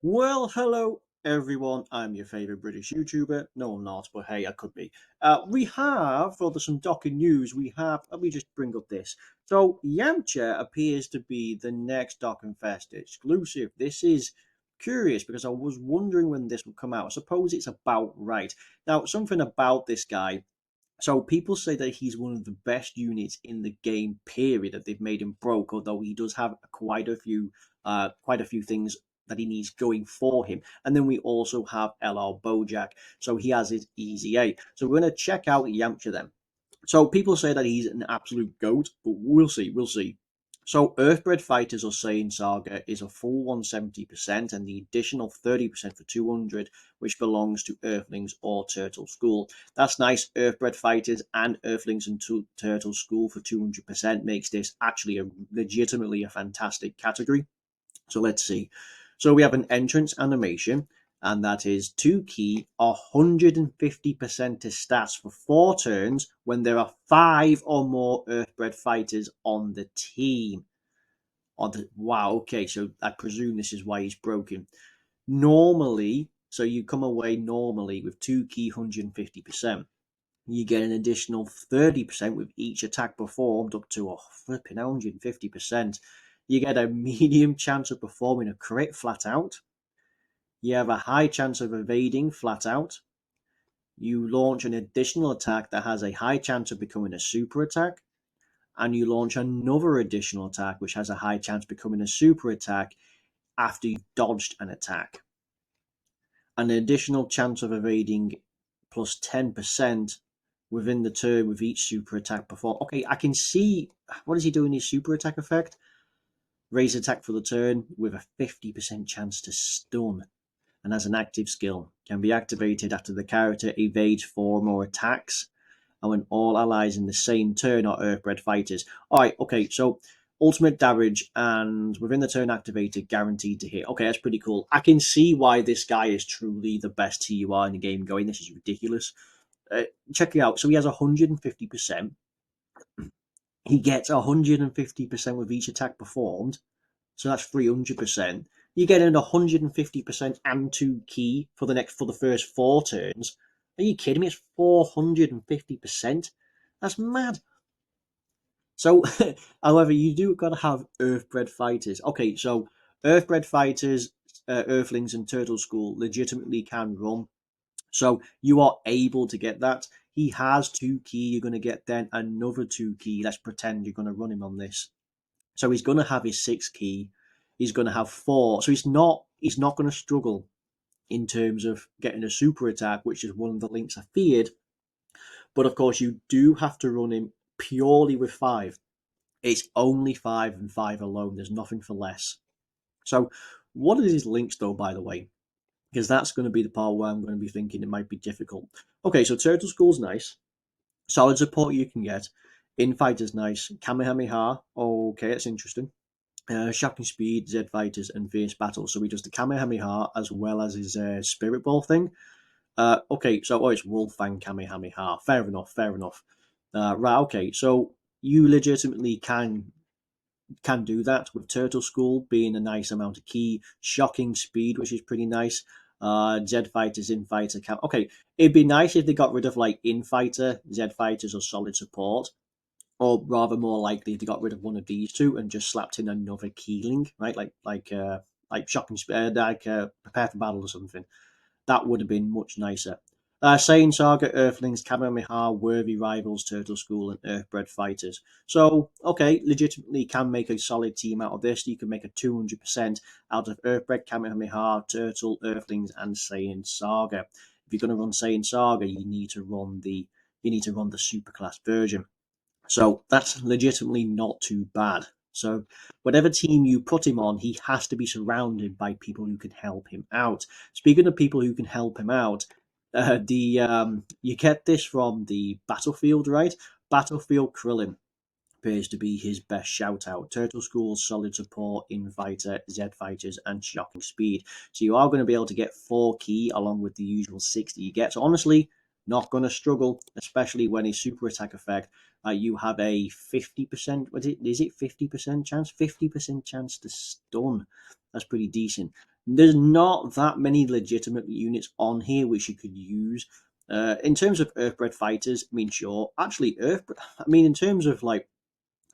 Well, hello everyone. I'm your favorite British YouTuber. No, I'm not, but hey, I could be. We have, for some Dokkan news, let me just bring up this. So, Yamcha appears to be the next Dokkan Fest exclusive. This is curious because I was wondering when this would come out. I suppose it's about right. Now, something about this guy. So people say that he's one of the best units in the game, period, that they've made him broke, although he does have quite a few things that he needs going for him. And then we also have LR Boujack, so he has his easy A. So we're going to check out Yamcha then. So people say that he's an absolute goat, but we'll see, we'll see. So Earthbred Fighters or Saiyan Saga is a full 170% and the additional 30% for 200, which belongs to Earthlings or Turtle School. That's nice. Earthbred Fighters and Earthlings and Turtle School for 200% makes this actually legitimately a fantastic category. So let's see. So we have an entrance animation, and that is 2 key, 150% to stats for 4 turns when there are 5 or more Earthbred fighters on the team. Wow, okay, so I presume this is why he's broken. Normally, so you come away normally with 2 key, 150%. You get an additional 30% with each attack performed up to a flipping 150%. You get a medium chance of performing a crit flat out. You have a high chance of evading flat out. You launch an additional attack that has a high chance of becoming a super attack. And you launch another additional attack which has a high chance of becoming a super attack after you've dodged an attack. An additional chance of evading plus 10% within the turn with each super attack performed. Okay, I can see, what is he doing his super attack effect? Raise attack for the turn with a 50% chance to stun, and as an active skill. Can be activated after the character evades 4 more attacks, and when all allies in the same turn are Earthbred fighters. Alright, okay, so ultimate damage and within the turn activated, guaranteed to hit. Okay, that's pretty cool. I can see why this guy is truly the best TUR in the game going. This is ridiculous. Check it out. So he has 150%. He gets 150% with each attack performed. So that's 300%. You get an 150% and 2 key for the first 4 turns. Are you kidding me? It's 450%. That's mad. So, however, you do got to have Earthbred fighters. Okay, so Earthbred fighters, Earthlings, and Turtle School legitimately can run. So you are able to get that. He has 2 key. You're going to get then another 2 key. Let's pretend you're going to run him on this. So he's going to have his 6 key. He's going to have 4. So he's not going to struggle in terms of getting a super attack, which is one of the links I feared. But of course, you do have to run him purely with 5. It's only 5 and 5 alone. There's nothing for less. So what are his links, though, by the way? Because that's going to be the part where I'm going to be thinking it might be difficult. Okay, so Turtle School's nice. Solid support you can get. Infighter's nice. Kamehameha, okay, that's interesting. Shocking Speed, Z Fighters, and Fierce Battle. So he does the Kamehameha as well as his Spirit Ball thing. Okay, so it's Wolfang Kamehameha. Fair enough, fair enough. Right, okay, so you legitimately can do that with Turtle School being a nice amount of key, Shocking Speed, which is pretty nice. Z Fighters, Infighter. Okay, it'd be nice if they got rid of like Infighter, Z Fighters, or Solid Support, or rather more likely if they got rid of one of these two and just slapped in another Keeling, right? Like Shocking Speed, Prepare for Battle or something. That would have been much nicer. Saiyan Saga, Earthlings, Kamehameha, Worthy Rivals, Turtle School, and Earthbred Fighters. So, okay, legitimately can make a solid team out of this. You can make a 200% out of Earthbred, Kamehameha, Turtle, Earthlings, and Saiyan Saga. If you're going to run Saiyan Saga, you need to run the superclass version. So that's legitimately not too bad. So whatever team you put him on, he has to be surrounded by people who can help him out. Speaking of people who can help him out, the you get this from the Battlefield, right? Battlefield Krillin appears to be his best shout out. Turtle School, Solid Support, Infighter, Z Fighters, and Shocking Speed. So you are going to be able to get 4 key along with the usual 6 that you get. So honestly, not going to struggle, especially when a super attack effect. You have a 50%. Is it 50% chance? 50% chance to stun. That's pretty decent. There's not that many legitimate units on here which you could use. In terms of Earthbred fighters, I mean, sure. Actually, I mean, in terms of like,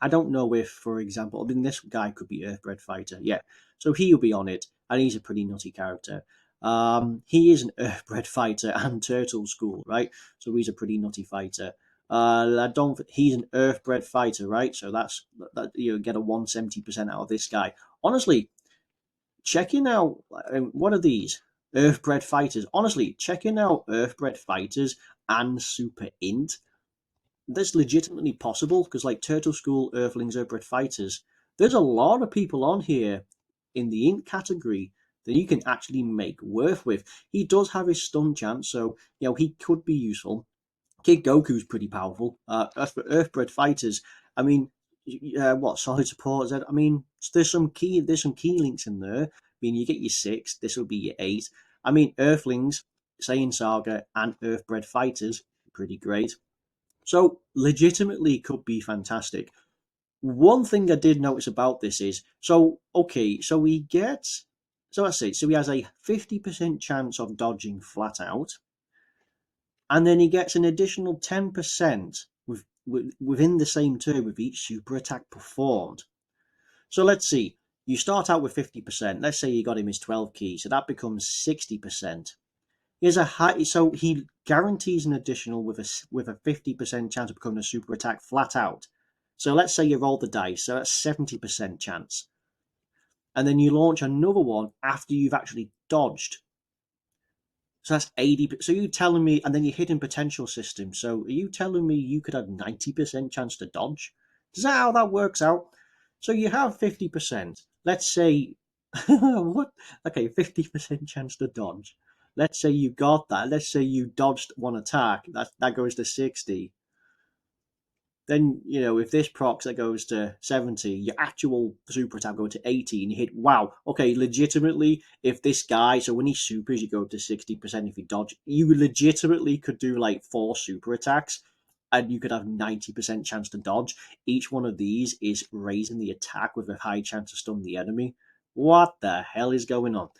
I don't know if, for example, I mean, this guy could be Earthbred fighter. Yeah, so he'll be on it, and he's a pretty nutty character. He is an Earthbred fighter and Turtle School, right? So he's a pretty nutty fighter. I don't. He's an Earthbred fighter, right? So that you get a 170% out of this guy. Honestly, checking out what are these Earthbred fighters? Honestly, checking out Earthbred fighters and Super Int, that's legitimately possible because like Turtle School, Earthlings, Earthbred fighters, there's a lot of people on here in the Int category that you can actually make worth with. He does have his stun chance, so he could be useful. Kid Goku's pretty powerful. As for Earthbred fighters, I mean, what solid support? I mean, there's some key links in there. I mean, you get your 6. This will be your 8. I mean, Earthlings, Saiyan Saga, and Earthbred fighters, pretty great. So legitimately could be fantastic. One thing I did notice about this is so okay, so we get so let's say so he has a 50% chance of dodging flat out, and then he gets an additional 10% within the same turn with each super attack performed. So let's see, you start out with 50%. Let's say you got him his 12 key, so that becomes 60%. He has a high, so he guarantees an additional with a 50% chance of becoming a super attack flat out. So let's say you roll the dice, so that's 70% chance, and then you launch another one after you've actually dodged. So that's 80. So you telling me, and then your hidden potential system. So are you telling me you could have 90% chance to dodge? Is that how that works out? So you have 50%. Let's say, what? Okay, 50% chance to dodge. Let's say you got that. Let's say you dodged one attack. That goes to 60. Then, if this procs, that goes to 70, your actual super attack goes to 80, and you hit, wow, okay, legitimately, if this guy, so when he supers, you go to 60% if you dodge, you legitimately could do like 4 super attacks, and you could have 90% chance to dodge. Each one of these is raising the attack with a high chance to stun the enemy. What the hell is going on?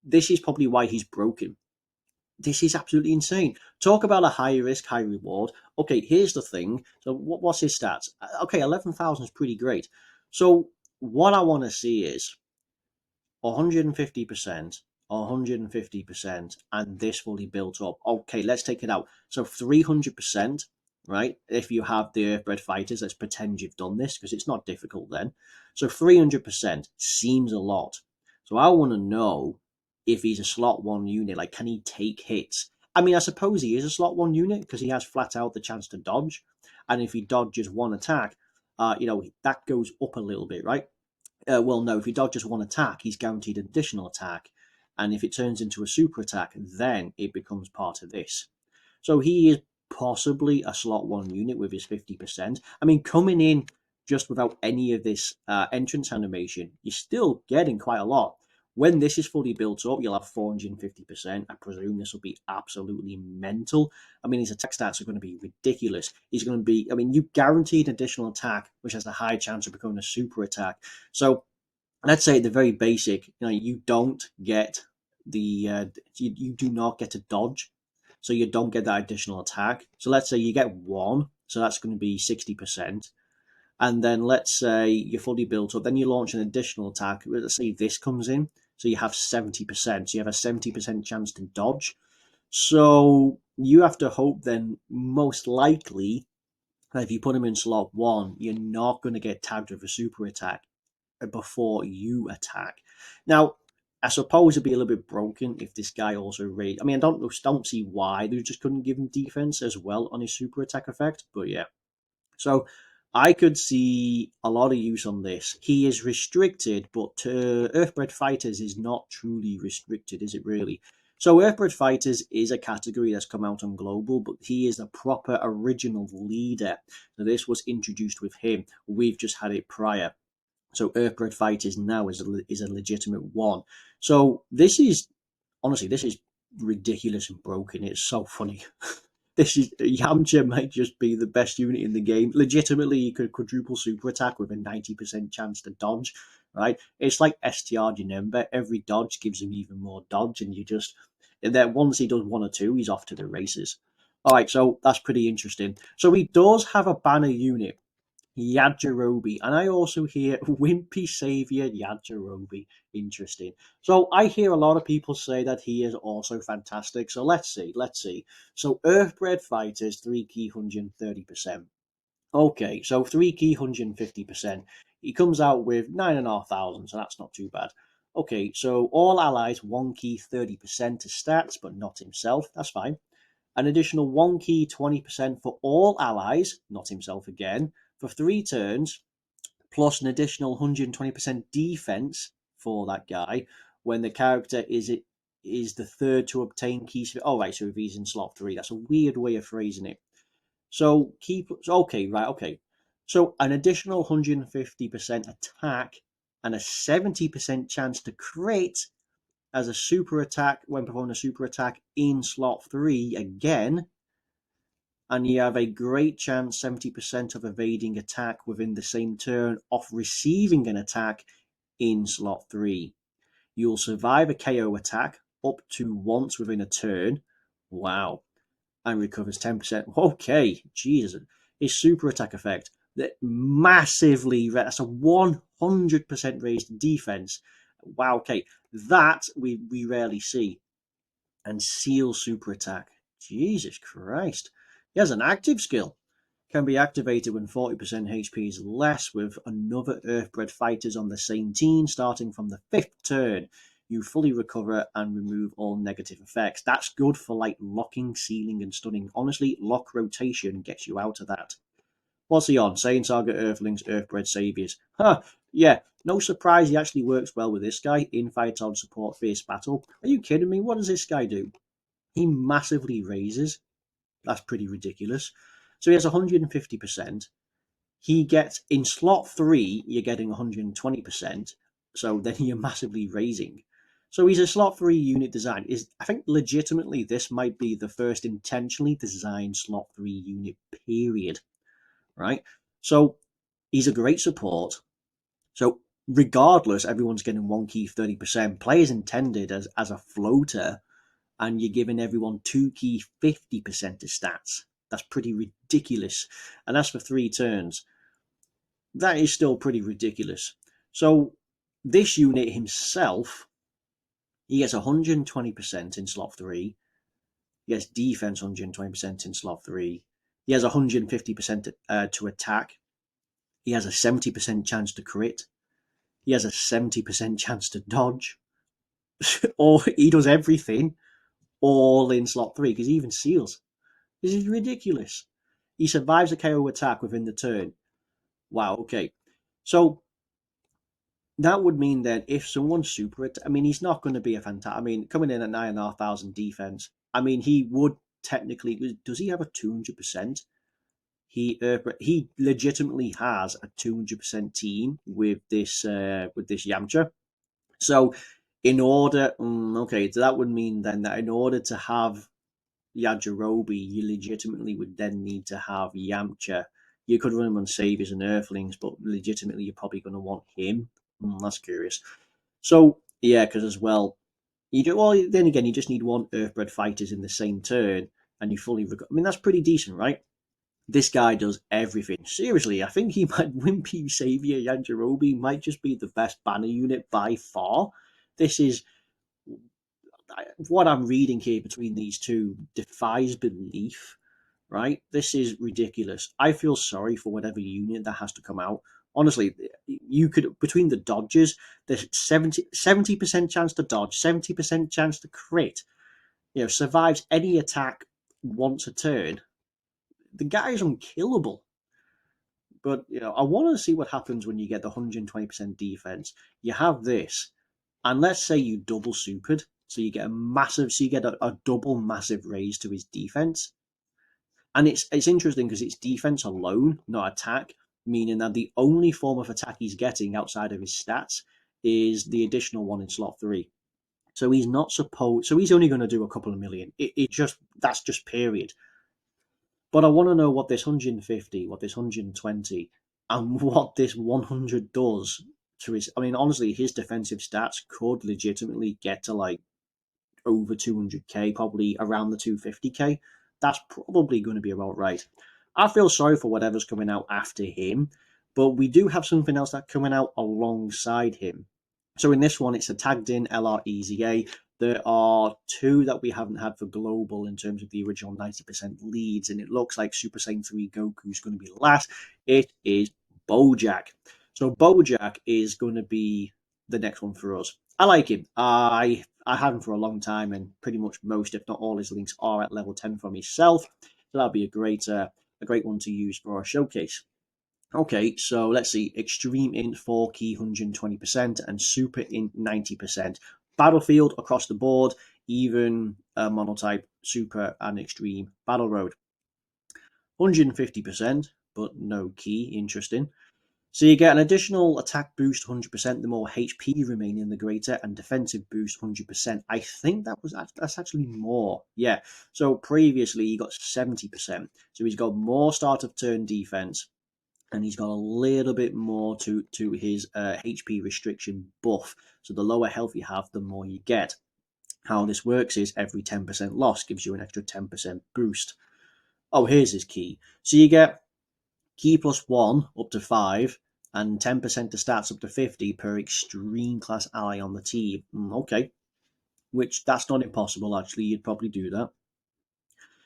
This is probably why he's broken. This is absolutely insane. Talk about a high risk, high reward. Okay, here's the thing. So, what's his stats? Okay, 11,000 is pretty great. So, what I want to see is 150%, 150%, and this fully built up. Okay, let's take it out. So, 300%, right? If you have the Earthbred fighters, let's pretend you've done this because it's not difficult then. So, 300% seems a lot. So, I want to know if he's a slot 1 unit. Like, can he take hits? I mean, I suppose he is a slot 1 unit because he has flat out the chance to dodge. And if he dodges one attack, that goes up a little bit, right? Well, no, if he dodges one attack, he's guaranteed an additional attack. And if it turns into a super attack, then it becomes part of this. So he is possibly a slot 1 unit with his 50%. I mean, coming in just without any of this entrance animation, you're still getting quite a lot. When this is fully built up, you'll have 450%. I presume this will be absolutely mental. I mean, his attack stats are going to be ridiculous. He's going to be, I mean, you guaranteed an additional attack, which has a high chance of becoming a super attack. So let's say the very basic, you don't get you do not get a dodge, so you don't get that additional attack. So let's say you get 1, so that's going to be 60%. And then let's say you're fully built up, then you launch an additional attack. Let's say this comes in, so you have 70%. So you have a 70% chance to dodge. So you have to hope then, most likely, that if you put him in slot 1, you're not going to get tagged with a super attack before you attack. Now, I suppose it'd be a little bit broken if this guy also raid. I mean, I don't see why they just couldn't give him defense as well on his super attack effect, but yeah. So I could see a lot of use on this. He is restricted, but Earthbred Fighters is not truly restricted, is it really? So Earthbred Fighters is a category that's come out on Global, but he is a proper original leader. So this was introduced with him. We've just had it prior. So Earthbred Fighters now is a legitimate one. So honestly, this is ridiculous and broken. It's so funny. This is Yamcha might just be the best unit in the game. Legitimately, he could quadruple super attack with a 90% chance to dodge. right? It's like STR, do you remember? Every dodge gives him even more dodge, and then once he does one or two, he's off to the races. All right, so that's pretty interesting. So he does have a banner unit, Yajirobe, and I also hear Wimpy Savior Yajirobe. Interesting. So I hear a lot of people say that he is also fantastic. So let's see. So Earthbred Fighters, 3 key 130%. Okay, so 3 key 150%. He comes out with 9,500, so that's not too bad. Okay, so all allies 1 key 30% to stats, but not himself. That's fine. An additional 1 key 20% for all allies, not himself again, for 3 turns, plus an additional 120% defense for that guy when the character is the third to obtain keys. Oh, right, so if he's in slot 3, that's a weird way of phrasing it. So okay, right, okay. So an additional 150% attack and a 70% chance to crit as a super attack when performing a super attack in slot 3 again, and you have a great chance 70% of evading attack within the same turn off receiving an attack in slot 3. You'll survive a KO attack up to once within a turn. Wow. And recovers 10%. Okay, Jesus. His super attack effect that massively, that's a 100% raised defense. Wow, okay. That we rarely see. And seal super attack. Jesus Christ. He has an active skill. Can be activated when 40% HP is less with another Earthbred fighters on the same team starting from the 5th turn. You fully recover and remove all negative effects. That's good for like locking, sealing, and stunning. Honestly, lock rotation gets you out of that. What's he on? Saiyan Saga Earthlings, Earthbred Saviors. Huh, yeah, no surprise he actually works well with this guy. Infight on support, fierce battle. Are you kidding me? What does this guy do? He massively raises. That's pretty ridiculous. So he has 150%. He gets, in slot 3, you're getting 120%. So then you're massively raising. So he's a slot 3 unit design. I think legitimately this might be the first intentionally designed slot 3 unit, period. Right? So he's a great support. So regardless, everyone's getting 1 key 30%. Players intended as a floater, and you're giving everyone 2 key 50% of stats. That's pretty ridiculous. And that's for 3 turns. That is still pretty ridiculous. So this unit himself, he gets 120% in slot 3. He has defense 120% in slot 3. He has 150% to attack. He has a 70% chance to crit. He has a 70% chance to dodge. Or he does everything all in slot 3 because he even seals. This is ridiculous. He survives a KO attack within the turn. Wow, okay. So that would mean that if someone's super, I mean, he's not going to be a fantastic. I mean, coming in at 9,500 defense, I mean, he would technically. Does he have a 200%? He legitimately has a 200% team with this Yamcha. So, in order, okay, so that would mean then that in order to have Yajirobe, you legitimately would then need to have Yamcha. You could run him on Saviors and Earthlings, but legitimately you're probably going to want him. That's curious. So, yeah, because as well, then again, you just need one Earthbred Fighters in the same turn, and you fully. I mean, that's pretty decent, right? This guy does everything. Seriously, I think he might Wimpy Savior Yajirobe might just be the best banner unit by far. This is what I'm reading here between these two defies belief, right? This is ridiculous. I feel sorry for whatever unit that has to come out. Honestly, you could, between the dodges, there's 70% chance to dodge, 70% chance to crit, survives any attack once a turn. The guy is unkillable. But, I want to see what happens when you get the 120% defense. You have this, and let's say you double supered, so you get a double massive raise to his defense. And it's interesting because it's defense alone, not attack, meaning that the only form of attack he's getting outside of his stats is the additional one in slot 3. So he's not supposed. So he's only going to do a couple of million. That's just period. But I want to know what this 150, what this 120, and what this 100 does to his. I mean, honestly, his defensive stats could legitimately get to like over 200k, probably around the 250k. That's probably going to be about right. I feel sorry for whatever's coming out after him, but we do have something else that's coming out alongside him. So in this one, it's a tagged in LREZA. There are two that we haven't had for global in terms of the original 90% leads, and it looks like Super Saiyan 3 Goku's going to be last. It is Boujack. So Boujack is going to be the next one for us. I like him. I had him for a long time, and pretty much most, if not all, his links are at level 10 for myself. So that'll be a great one to use for our showcase. Okay, so let's see. Extreme Int 4 key 120% and Super Int 90%. Battlefield across the board, even monotype, super, and extreme. Battle Road 150%, but no key. Interesting. So you get an additional attack boost 100%, the more HP remaining, the greater, and defensive boost 100%. I think that's actually more. Yeah. So previously he got 70%. So he's got more start of turn defense, and he's got a little bit more to his HP restriction buff. So the lower health you have, the more you get. How this works is every 10% loss gives you an extra 10% boost. Oh, here's his key. So you get key plus 1 up to 5, and 10% to stats up to 50 per extreme class ally on the team. Okay. Which, that's not impossible, actually. You'd probably do that.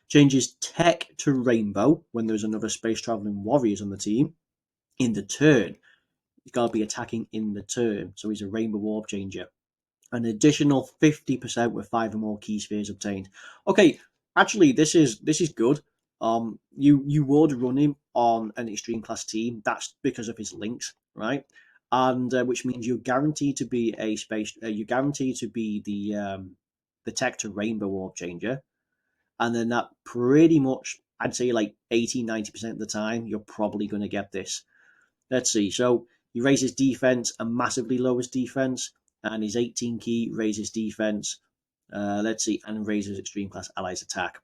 Changes tech to rainbow when there's another space traveling warriors on the team. In the turn, he's got to be attacking in the turn. So he's a rainbow warp changer. An additional 50% with 5 or more key spheres obtained. Okay, actually, this is good. You would run him on an extreme class team. That's because of his links, right? And which means you're guaranteed to be a space. You're guaranteed to be the tech to rainbow warp changer, and then that pretty much, I'd say like 80-90% of the time, you're probably going to get this. Let's see. So he raises defense and massively lowers defense, and his 18 key raises defense. Let's see, and raises extreme class allies attack.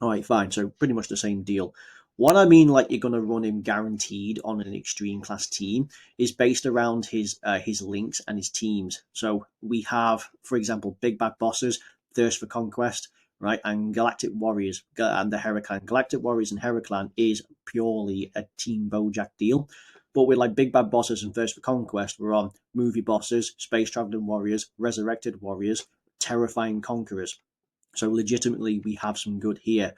All right, fine. So pretty much the same deal. What I mean, like you're gonna run him guaranteed on an extreme class team, is based around his links and his teams. So we have, for example, Big Bad Bosses, Thirst for Conquest, right, and Galactic Warriors and the Heraclan. Galactic Warriors and Heraclan is purely a Team Bojack deal. But with like Big Bad Bosses and Thirst for Conquest, we're on Movie Bosses, Space Traveling Warriors, Resurrected Warriors, Terrifying Conquerors. So legitimately, we have some good here.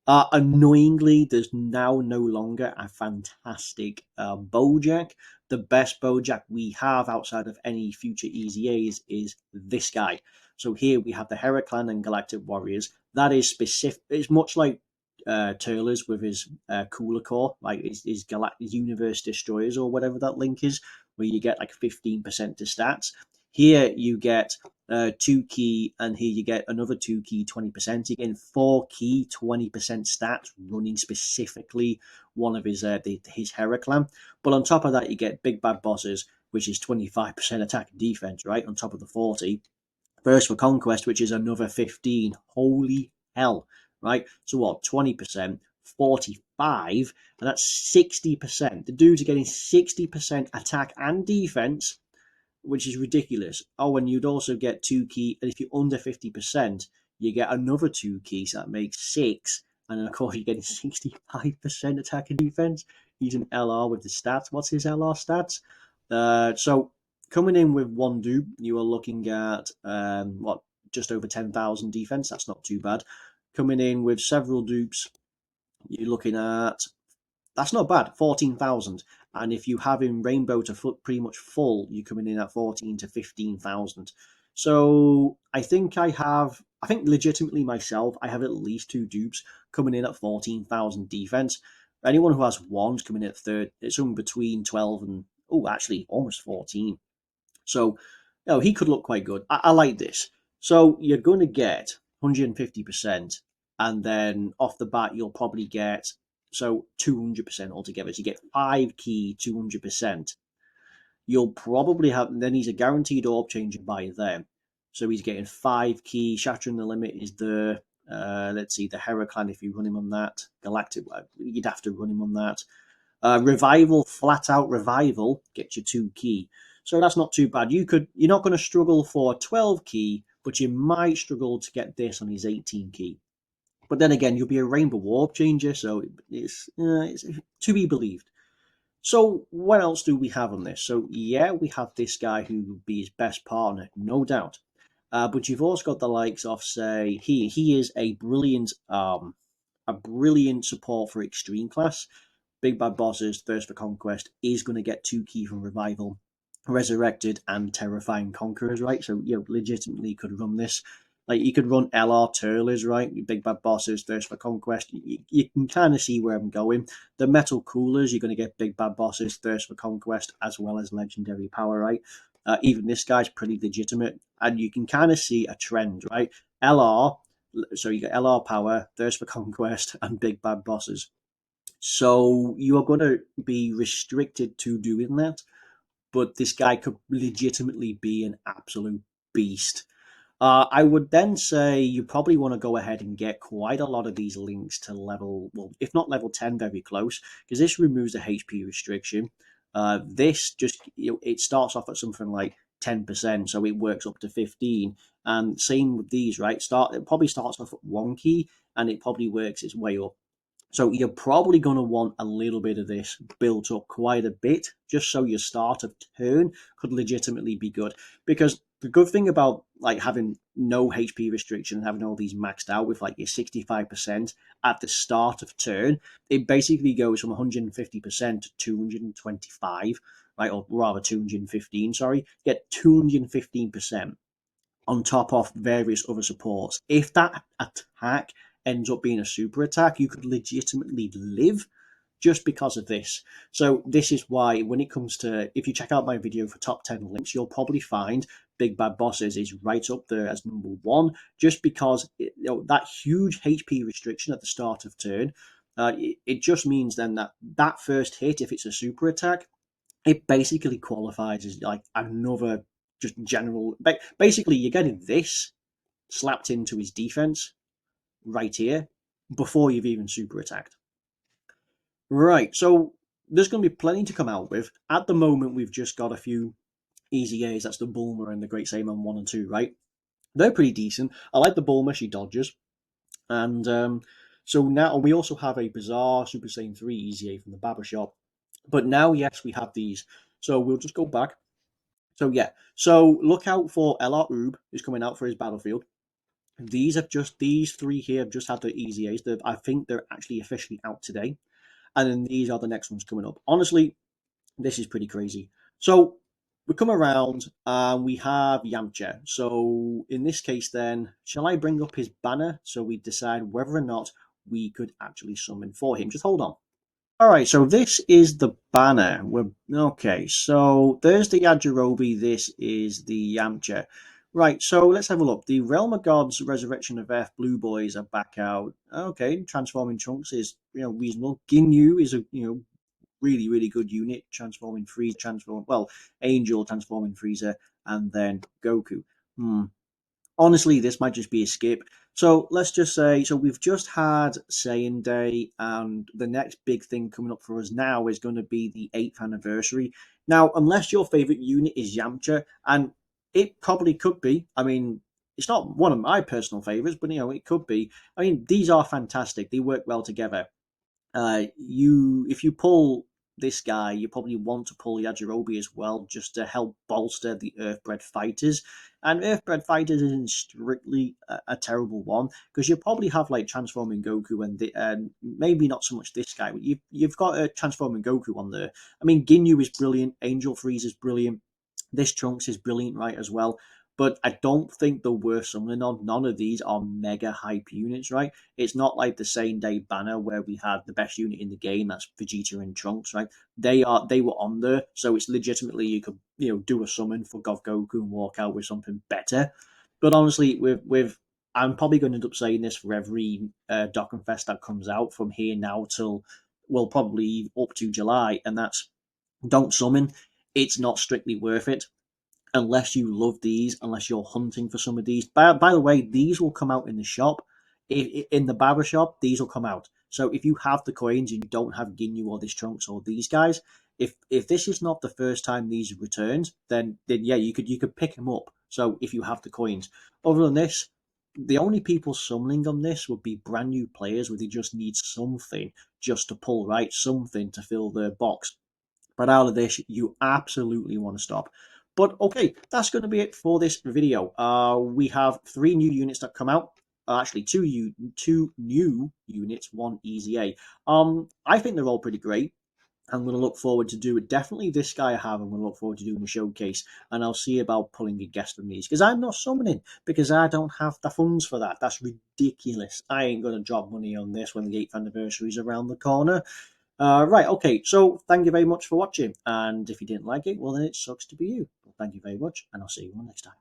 Annoyingly, there's now no longer a fantastic Bojack. The best Bojack we have outside of any future EZAs is this guy. So here we have the Heraclan and Galactic Warriors. That is specific. It's much like Turles with his cooler core, like his Galactic Universe Destroyers or whatever that link is, where you get like 15% to stats. Here you get 2 key, and here you get another 2 key, 20%. You're getting 4 key, 20% stats running specifically one of his Heraclan. But on top of that, you get Big Bad Bosses, which is 25% attack and defense, right? On top of the 40. Thirst for Conquest, which is another 15. Holy hell, right? So what, 20%, 45, and that's 60%. The dudes are getting 60% attack and defense, which is ridiculous. Oh, and you'd also get 2 key, and if you're under 50%, you get another 2 keys, so that makes 6. And then, of course, you're getting 65% attack and defense using LR with the stats. What's his LR stats? So coming in with one dupe, you are looking at just over 10,000 defense. That's not too bad. Coming in with several dupes, you're looking at, that's not bad, 14,000. And if you have him rainbow to pretty much full, you're coming in at 14 to 15,000. So I think legitimately myself, I have at least 2 dupes coming in at 14,000 defense. Anyone who has one's coming in at third. It's something between 12 and, actually almost 14. So, he could look quite good. I like this. So you're going to get 150%, and then off the bat, you'll probably get 200% altogether. So you get 5 key, 200%. You'll probably have, then he's a guaranteed orb changer by then. So he's getting 5 key. Shattering the Limit is the, let's see, the Heraclan, if you run him on that. Galactic, you'd have to run him on that. Revival, flat out revival, gets you 2 key. So that's not too bad. You're not going to struggle for a 12 key, but you might struggle to get this on his 18 key. But then again, you'll be a Rainbow Warp Changer, so it's to be believed. So what else do we have on this? So yeah, we have this guy who would be his best partner, no doubt. But you've also got the likes of, say, he is a brilliant support for extreme class. Big Bad Bosses, Thirst for Conquest is going to get 2 key from Revival, Resurrected, and Terrifying Conquerors, right? So you legitimately could run this. Like you could run LR Turlers, right? Big Bad Bosses, Thirst for Conquest. You can kind of see where I'm going. The Metal Coolers, you're going to get Big Bad Bosses, Thirst for Conquest, as well as Legendary Power, right? Even this guy's pretty legitimate, and you can kind of see a trend, right? LR, so you got LR Power, Thirst for Conquest, and Big Bad Bosses. So you are going to be restricted to doing that, but this guy could legitimately be an absolute beast. I would then say you probably want to go ahead and get quite a lot of these links to level, well, if not level 10, very close, because this removes the HP restriction. This just, it starts off at something like 10%, so it works up to 15. And same with these, right? It probably starts off at 1 key, and it probably works its way up. So you're probably going to want a little bit of this built up quite a bit, just so your start of turn could legitimately be good. Because the good thing about like having no HP restriction and having all these maxed out with like your 65% at the start of turn, it basically goes from 150% to 225, right? Or rather 215, sorry. You get 215% on top of various other supports. If that attack ends up being a super attack, you could legitimately live just because of this. So this is why when it comes to, if you check out my video for top 10 links, you'll probably find Big Bad Bosses is right up there as number 1, just because that huge HP restriction at the start of turn, it just means then that first hit, if it's a super attack, it basically qualifies as like another just general. Basically, you're getting this slapped into his defense right here before you've even super attacked. Right, so there's going to be plenty to come out with. At the moment, we've just got a few easy A's. That's the Bulma and the Great Saiyaman 1 and 2, right? They're pretty decent. I like the Bulma, she dodges. And so now we also have a bizarre Super Saiyan 3 easy A from the Barber Shop. But now, yes, we have these. So we'll just go back. So yeah, so look out for LR Oob, who's coming out for his battlefield. These 3 here have just had the easy A's. I think they're actually officially out today. And then these are the next ones coming up. Honestly, this is pretty crazy. So we come around and we have Yamcha. So in this case then, shall I bring up his banner so we decide whether or not we could actually summon for him? Just hold on. All right, so this is the banner. Okay, so there's the Yajirobe. This is the Yamcha. Right, so let's have a look. The Realm of Gods, Resurrection of F, Blue Boys are back out. Okay, transforming Trunks is reasonable. Ginyu is a really really good unit. Transforming Frieza, Angel transforming Frieza, and then Goku. Honestly, this might just be a skip. So let's just say, so we've just had Saiyan Day, and the next big thing coming up for us now is going to be the 8th anniversary. Now, unless your favorite unit is Yamcha, and it probably could be, I mean, it's not one of my personal favorites, but it could be. I mean, these are fantastic. They work well together. If you pull this guy, you probably want to pull Yajirobe as well, just to help bolster the Earthbred fighters. And Earthbred fighters isn't strictly a terrible one, because you probably have like transforming Goku and maybe not so much this guy, but you've got a transforming Goku on there. I mean, Ginyu is brilliant, Angel Freeze is brilliant, this Trunks is brilliant, right, as well. But I don't think they're worth summoning on. None of these are mega hype units, right? It's not like the same day banner where we had the best unit in the game, that's Vegeta and Trunks, right? They were on there, so it's legitimately you could do a summon for Goku and walk out with something better. But honestly, with I'm probably going to end up saying this for every Dokkan Fest that comes out from here now till probably up to July, and that's don't summon. It's not strictly worth it unless you love these, unless you're hunting for some of these. By the way, these will come out in the shop. In the barber shop, these will come out. So if you have the coins and you don't have Ginyu or this Trunks or these guys, if this is not the first time these have returned, then yeah, you could pick them up. So if you have the coins, other than this, the only people summoning on this would be brand new players where they just need something just to pull right, something to fill their box. But out of this, you absolutely want to stop. But okay, that's going to be it for this video. We have 3 new units that come out. Actually, two new units, one easy A. I think they're all pretty great. I'm going to look forward to do it. Definitely this guy I have. I'm going to look forward to doing a showcase, and I'll see about pulling a guest from these because I'm not summoning because I don't have the funds for that. That's ridiculous. I ain't going to drop money on this when the 8th anniversary is around the corner. Right, okay, so thank you very much for watching, and if you didn't like it, well then it sucks to be you. But thank you very much, and I'll see you all next time.